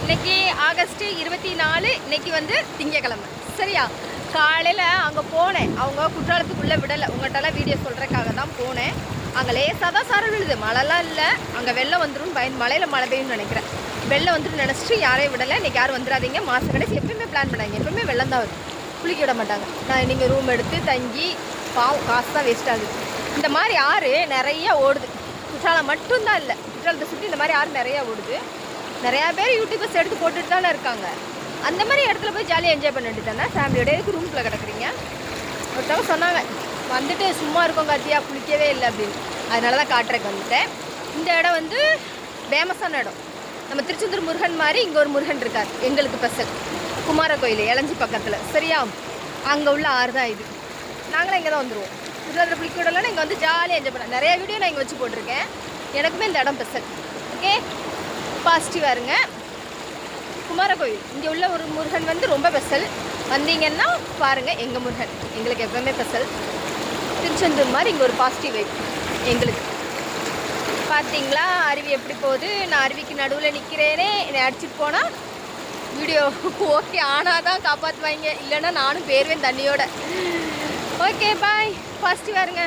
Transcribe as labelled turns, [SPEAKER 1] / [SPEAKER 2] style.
[SPEAKER 1] இன்னைக்கு ஆகஸ்ட் 24, இன்னைக்கு வந்து திங்கக்கிழமை. சரியா? காலையில் அங்கே போனேன். அவங்க குற்றாலத்துக்குள்ளே விடலை. உங்கள்கிட்டலாம் வீடியோ சொல்கிறதுக்காக தான் போனேன். அங்கே லேசாக தான் சாரல் விழுது, மழைலாம் இல்லை. அங்கே வெள்ளம் வந்துடும் பயந்து, மழையில் மழை பெய்யும்னு நினைக்கிறேன். வெள்ளம் வந்துடும் நினச்சிட்டு யாரையும் விடலை. இன்றைக்கி யாரும் வந்துடாதீங்க. மாதம் கடைசி எப்பயுமே பிளான் பண்ணாங்க, எப்பவுமே வெள்ளம் தான் வரும், குளிக்க விட மாட்டாங்க. நான் நீங்கள் ரூம் எடுத்து தங்கி பாவம், காசு தான் வேஸ்ட் ஆகுது. இந்த மாதிரி ஆறு நிறைய ஓடுது. குற்றாலம் மட்டும்தான் இல்லை, குற்றாலத்தை சுற்றி இந்த மாதிரி ஆறு நிறையா ஓடுது. நிறையா பேர் யூடியூபர்ஸ் எடுத்து போட்டுட்டு தானே இருக்காங்க. அந்த மாதிரி இடத்துல போய் ஜாலியாக என்ஜாய் பண்ணிட்டு தானே ஃபேமிலியோட எதுக்கு ரூம்குள்ளே கிடக்குறீங்க? ஒருத்தவங்க சொன்னாங்க வந்துட்டு சும்மா இருக்கோங்க அத்தியா, குளிக்கவே இல்லை அப்படின்னு. அதனால தான் காட்டுறக்கு வந்துட்டேன். இந்த இடம் வந்து ஃபேமஸான இடம். நம்ம திருச்செந்தூர் முருகன் மாதிரி இங்கே ஒரு முருகன் இருக்கார் எங்களுக்கு ஸ்பெஷல். குமார கோயில் இளஞ்சி பக்கத்தில். சரியா? அங்கே உள்ள ஆறு தான் இது. நாங்களும் இங்கே தான் வந்துடுவோம். குஜராத்தில் குளிக்க விடலன்னா இங்கே வந்து ஜாலியாக என்ஜாய் பண்ணலாம். நிறையா வீடியோ நான் இங்கே வச்சு போட்டிருக்கேன். எனக்குமே இந்த இடம் ஸ்பெஷல். ஓகே, பாசிட்டிவாக இருங்க. குமார கோயில் இங்கே உள்ள ஒரு முருகன் வந்து ரொம்ப ஸ்பெஷல். வந்தீங்கன்னா பாருங்கள், எங்கள் முருகன் எங்களுக்கு எப்பவுமே ஸ்பெஷல். திருச்செந்தூர் மாதிரி இங்கே ஒரு பாசிட்டிவ் வைப் எங்களுக்கு. பார்த்தீங்களா அருவி எப்படி போகுது? நான் அருவிக்கு நடுவில் நிற்கிறேனே. என்னை அடிச்சுட்டு போனால் வீடியோ ஓகே ஆனால் தான் காப்பாற்றுவாங்க, இல்லைன்னா நானும் போயிடுவேன் தண்ணியோட. ஓகே பாய், பாசிட்டிவாக இருங்க.